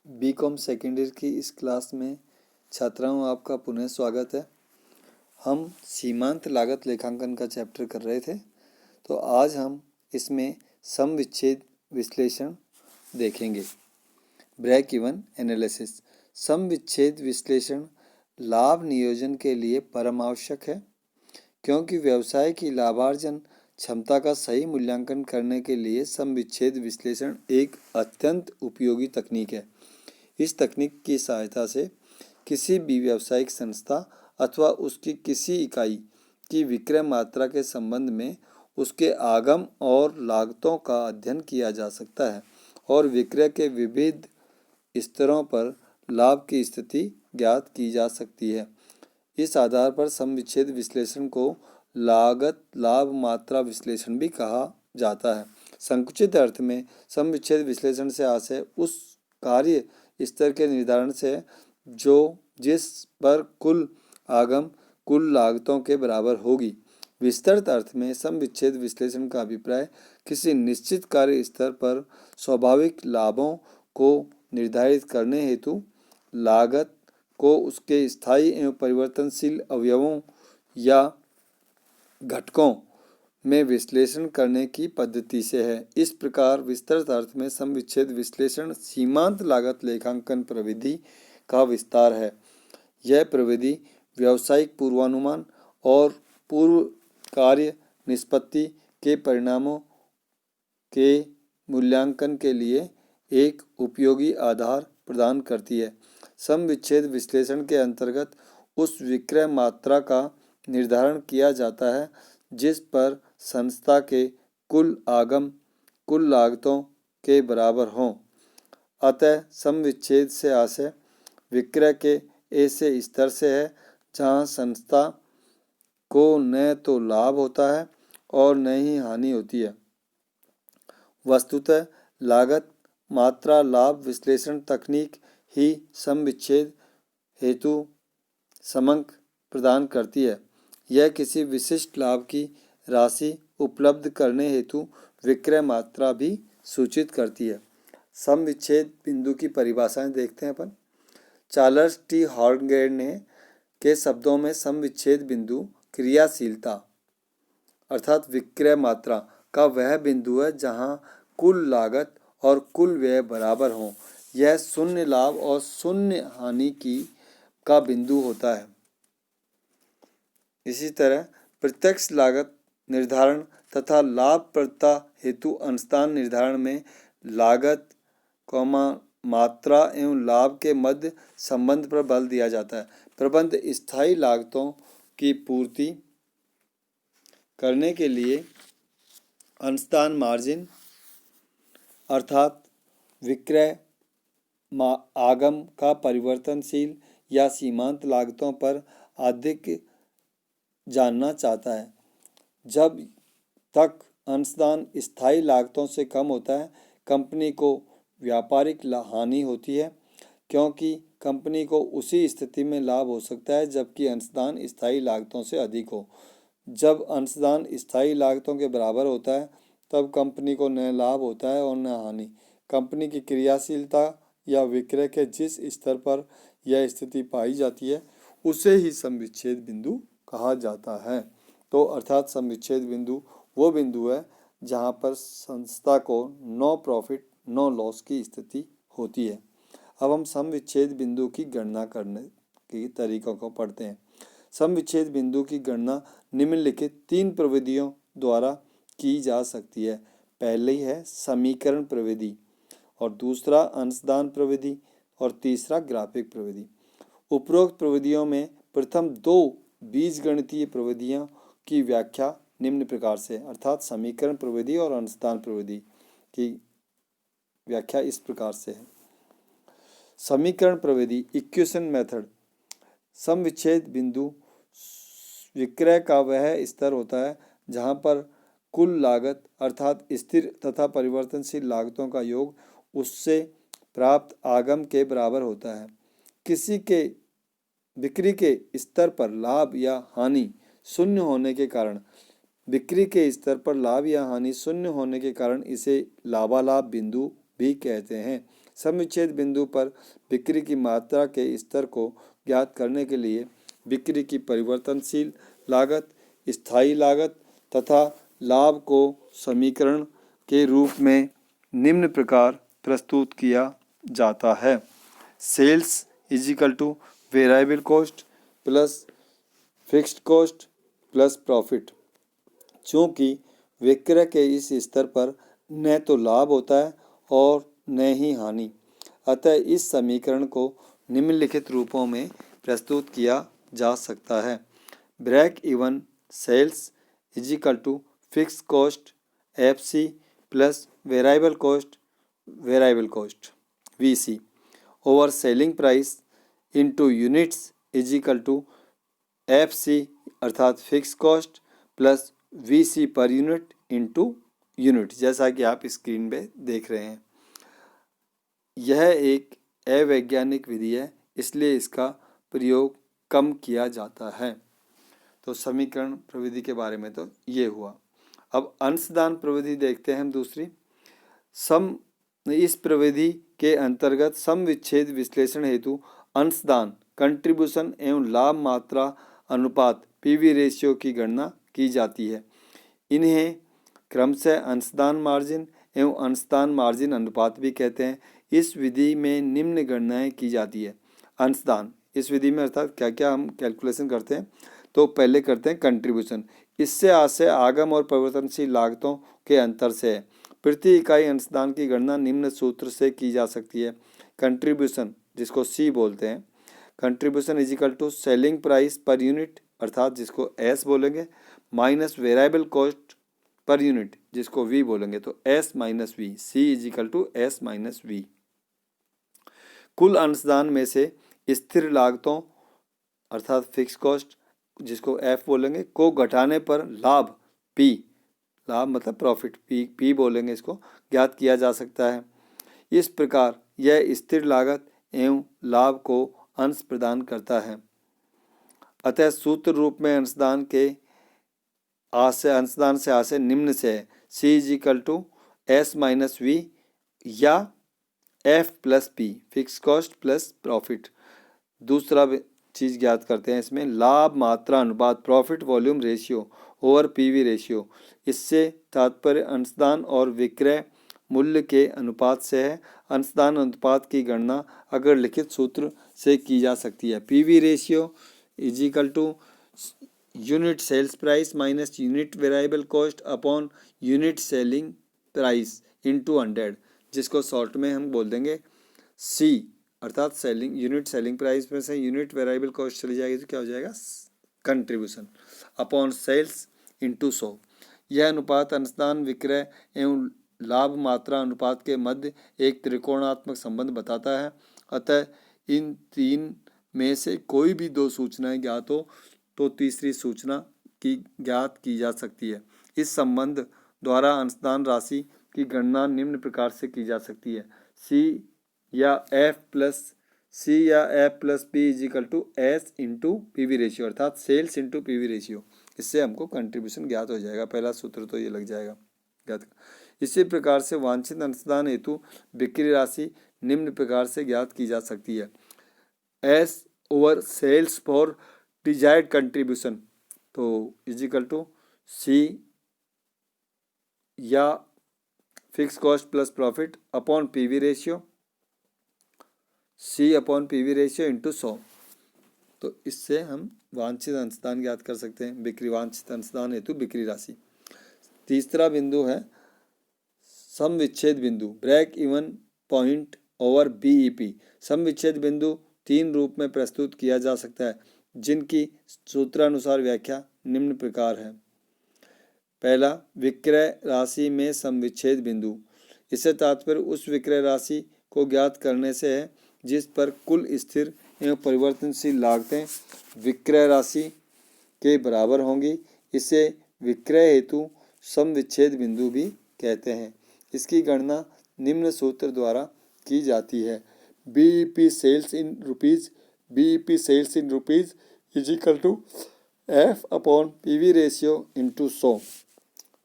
BCom second year की इस class में छात्राओं आपका पुनः स्वागत है। हम सीमांत लागत लेखांकन का चैप्टर कर रहे थे, तो आज हम इसमें सम विच्छेद विश्लेषण देखेंगे। Break even analysis. सम विच्छेद विश्लेषण लाभ नियोजन के लिए परम आवश्यक है, क्योंकि व्यवसाय की लाभार्जन क्षमता का सही मूल्यांकन करने के लिए सम विच्छेद विश्लेषण एक अत्यंत उपयोगी तकनीक है। इस तकनीक की सहायता से किसी भी व्यावसायिक संस्था अथवा उसकी किसी इकाई की विक्रय मात्रा के संबंध में उसके आगम और लागतों का अध्ययन किया जा सकता है और विक्रय के विविध स्तरों पर लाभ की स्थिति ज्ञात की जा सकती है। इस आधार पर सम विच्छेद विश्लेषण को लागत लाभ मात्रा विश्लेषण भी कहा जाता है। संकुचित अर्थ में सम विच्छेद विश्लेषण से आशय उस कार्य स्तर के निर्धारण से जिस पर कुल आगम कुल लागतों के बराबर होगी। विस्तृत अर्थ में सम विच्छेद विश्लेषण का अभिप्राय किसी निश्चित कार्य स्तर पर स्वाभाविक लाभों को निर्धारित करने हेतु लागत को उसके स्थायी एवं परिवर्तनशील अवयवों या घटकों में विश्लेषण करने की पद्धति से है। इस प्रकार विस्तृत अर्थ में सम विच्छेद विश्लेषण सीमांत लागत लेखांकन प्रविधि का विस्तार है। यह प्रविधि व्यावसायिक पूर्वानुमान और पूर्व कार्य निष्पत्ति के परिणामों के मूल्यांकन के लिए एक उपयोगी आधार प्रदान करती है। सम विच्छेद विश्लेषण के अंतर्गत उस विक्रय मात्रा का निर्धारण किया जाता है जिस पर संस्था के कुल आगम कुल लागतों के बराबर हों। अतः सम विच्छेद से आशय विक्रय के ऐसे स्तर से है जहां संस्था को न तो लाभ होता है और न ही हानि होती है। वस्तुतः लागत मात्रा लाभ विश्लेषण तकनीक ही सम विच्छेद हेतु समंक प्रदान करती है। यह किसी विशिष्ट लाभ की राशि उपलब्ध करने हेतु विक्रय मात्रा भी सूचित करती है। सम विच्छेद बिंदु की परिभाषाएं देखते हैं अपन। चार्ल्स टी हॉर्नगेट ने के शब्दों में सम विच्छेद बिंदु क्रियाशीलता अर्थात विक्रय मात्रा का वह बिंदु है जहां कुल लागत और कुल व्यय बराबर हों। यह शून्य लाभ और शून्य हानि का बिंदु होता है। इसी तरह प्रत्यक्ष लागत निर्धारण तथा लाभप्रदता हेतु अंशदान निर्धारण में लागत मात्रा एवं लाभ के मध्य संबंध पर बल दिया जाता है। प्रबंध स्थायी लागतों की पूर्ति करने के लिए अंशदान मार्जिन अर्थात विक्रय आगम का परिवर्तनशील या सीमांत लागतों पर अधिक जानना चाहता है। जब तक अंशदान स्थायी लागतों से कम होता है, कंपनी को व्यापारिक हानि होती है, क्योंकि कंपनी को उसी स्थिति में लाभ हो सकता है जबकि अंशदान स्थायी लागतों से अधिक हो। जब अंशदान स्थायी लागतों के बराबर होता है, तब कंपनी को न लाभ होता है और न हानि। कंपनी की क्रियाशीलता या विक्रय के जिस स्तर पर यह स्थिति पाई जाती है, उसे ही सम विच्छेद बिंदु कहा जाता है। तो अर्थात सम विच्छेद बिंदु वो बिंदु है जहां पर संस्था को नो प्रॉफिट नो लॉस की स्थिति होती है। अब हम सम विच्छेद बिंदु की गणना करने के तरीकों को पढ़ते हैं। सम विच्छेद बिंदु की गणना निम्नलिखित 3 प्रविधियों द्वारा की जा सकती है। पहली है समीकरण प्रविधि, और दूसरा अंशदान प्रविधि, और तीसरा ग्राफिक प्रविधि। उपरोक्त प्रविधियों में प्रथम 2 बीजगणितीय प्रविधियों की व्याख्या निम्न प्रकार से, अर्थात समीकरण प्रविधि और अंशदान प्रविधि की व्याख्या इस प्रकार से है। समीकरण प्रविधि इक्वेशन मेथड। सम विच्छेद बिंदु विक्रय का वह स्तर होता है जहां पर कुल लागत अर्थात स्थिर तथा परिवर्तनशील लागतों का योग उससे प्राप्त आगम के बराबर होता है। किसी के बिक्री के स्तर पर लाभ या हानि शून्य होने के कारण इसे लाभालाभ बिंदु भी कहते हैं। सम विच्छेद बिंदु पर बिक्री की मात्रा के स्तर को ज्ञात करने के लिए बिक्री की परिवर्तनशील लागत, स्थायी लागत तथा लाभ को समीकरण के रूप में निम्न प्रकार प्रस्तुत किया जाता है। Sales is equal to variable cost plus fixed cost plus profit. चूँकि विक्रय के इस स्तर पर न तो लाभ होता है और न ही हानि, अतः इस समीकरण को निम्नलिखित रूपों में प्रस्तुत किया जा सकता है। Break even sales is equal to fix cost FC plus variable cost VC over selling price into units is equal to FC अर्थात fix cost plus VC per unit into unit, जैसा कि आप स्क्रीन पे देख रहे हैं। यह एक अवैज्ञानिक विधि है, इसलिए इसका प्रयोग कम किया जाता है। तो समीकरण प्रविधि के बारे में तो ये हुआ। अब अंशदान प्रविधि देखते हैं हम दूसरी। इस प्रविधि के अंतर्गत सम विच्छेद विश्लेषण हेतु अंशदान कंट्रीब्यूशन एवं लाभ मात्रा अनुपात PV रेशियो की गणना की जाती है। इन्हें क्रमशः अंशदान मार्जिन एवं अंशदान मार्जिन अनुपात भी कहते हैं। इस विधि में निम्न गणनाएं की जाती है। अंशदान इस विधि में अर्थात क्या क्या हम कैलकुलेशन करते हैं, तो पहले करते हैं कंट्रीब्यूशन। इससे आशय आगम और परिवर्तनशील लागतों के अंतर से है। प्रति इकाई अंशदान की गणना निम्न सूत्र से की जा सकती है। कंट्रीब्यूशन जिसको C बोलते हैं, contribution is equal to selling price per unit अर्थात जिसको S बोलेंगे minus variable cost per unit जिसको V बोलेंगे, तो S minus V, C is equal to S minus V। कुल अंशदान में से स्थिर लागतों अर्थात फिक्स कॉस्ट जिसको F बोलेंगे को घटाने पर लाभ P, लाभ मतलब प्रॉफिट P बोलेंगे, इसको ज्ञात किया जा सकता है। इस प्रकार यह स्थिर लागत एवं लाभ को अंश प्रदान करता है। अतः सूत्र रूप में अंशदान से आशय निम्न से है। C is equal to S minus V या F plus P fix cost plus profit. दूसरा चीज़ ज्ञात करते हैं इसमें, लाभ मात्रा अनुपात profit volume ratio over PV ratio. इससे तात्पर्य अंशदान और विक्रय मूल्य के अनुपात से है। अंशदान अनुपात की गणना अगर लिखित सूत्र से की जा सकती है। PV ratio is equal to unit sales price minus unit variable cost upon unit selling price into 100, जिसको शॉर्ट में हम बोल देंगे C अर्थात यूनिट सेलिंग प्राइस में से यूनिट वेरिएबल कॉस्ट चली जाएगी तो क्या हो जाएगा कंट्रीब्यूशन अपॉन सेल्स इनटू 100। यह अनुपात अंशदान विक्रय एवं लाभ मात्रा अनुपात के मध्य एक त्रिकोणात्मक संबंध बताता है। अतः इन तीन में से कोई भी दो सूचनाएं ज्ञात हो तो तीसरी सूचना की ज्ञात की जा सकती है। इस संबंध द्वारा अंशदान राशि की गणना निम्न प्रकार से की जा सकती है। C या F plus P is equal to S into PV ratio अर्थात सेल्स इंटू PV रेशियो। इससे हमको कंट्रीब्यूशन ज्ञात हो जाएगा। पहला सूत्र तो ये लग जाएगा ज्ञात। इसी प्रकार से वांछित अंशदान हेतु बिक्री राशि निम्न प्रकार से ज्ञात की जा सकती है। S over sales for desired contribution, तो इज इक्वल टू C या fix cost plus profit upon PV ratio, C upon PV ratio into 100। तो इससे हम वांछित अंशदान ज्ञात कर सकते हैं। बिक्री वांछित अंशदान हेतु बिक्री राशि। तीसरा बिंदु है सम विच्छेद बिंदु break even point over BEP। सम विच्छेद बिंदु तीन रूप में प्रस्तुत किया जा सकता है, जिनकी सूत्रानुसार व्याख्या निम्न प्रकार है। पहला, विक्रय राशि में सम विच्छेद बिंदु। इससे तात्पर्य उस विक्रय राशि को ज्ञात करने से है जिस पर कुल स्थिर एवं परिवर्तनशील लागतें विक्रय राशि के बराबर होंगी। इसे विक्रय हेतु सम विच्छेद बिंदु भी कहते हैं। इसकी गणना निम्न सूत्र द्वारा की जाती है। BEP sales in rupees is equal to F upon PV ratio into 100।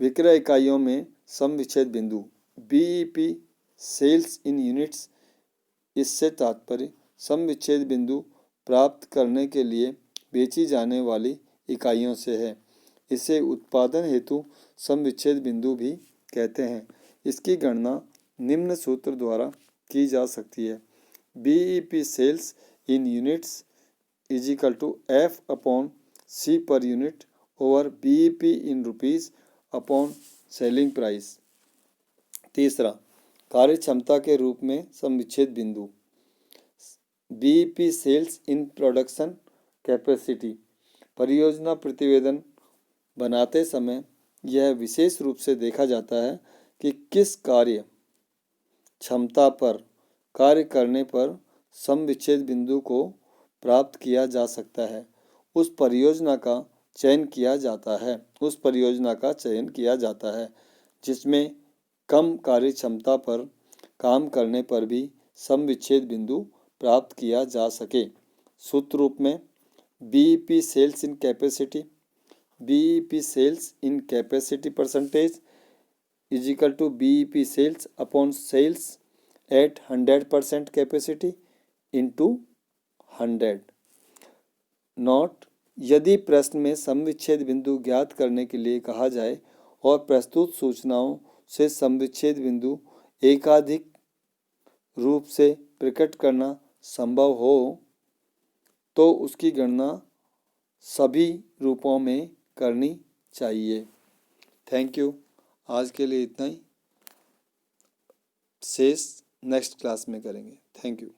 विक्रय इकाइयों में सम विच्छेद बिंदु BEP सेल्स इन यूनिट्स इससे तात्पर्य सम विच्छेद बिंदु प्राप्त करने के लिए बेची जाने वाली इकाइयों से है। इसे उत्पादन हेतु सम विच्छेद बिंदु भी कहते हैं। इसकी गणना निम्न सूत्र द्वारा की जा सकती है। BEP sales in units is equal to F upon C per unit over BEP in rupees upon selling price. तीसरा, कार्य क्षमता के रूप में सम विच्छेद बिंदु। BEP sales in production capacity. परियोजना प्रतिवेदन बनाते समय यह विशेष रूप से देखा जाता है कि किस कार्य क्षमता पर कार्य करने पर सम विच्छेद बिंदु को प्राप्त किया जा सकता है। उस परियोजना का चयन किया जाता है जिसमें कम कार्य क्षमता पर काम करने पर भी सम विच्छेद बिंदु प्राप्त किया जा सके। सूत्र रूप में BEP sales in capacity, BEP sales in capacity percentage is equal to BEP sales upon sales at 100% capacity into 100। Note, यदि प्रश्न में सम विच्छेद बिंदु ज्ञात करने के लिए कहा जाए और प्रस्तुत सूचनाओं से सम विच्छेद बिंदु एकाधिक रूप से प्रकट करना संभव हो तो उसकी गणना सभी रूपों में करनी चाहिए। Thank you. आज के लिए इतना ही। शेष नेक्स्ट क्लास में करेंगे। Thank you.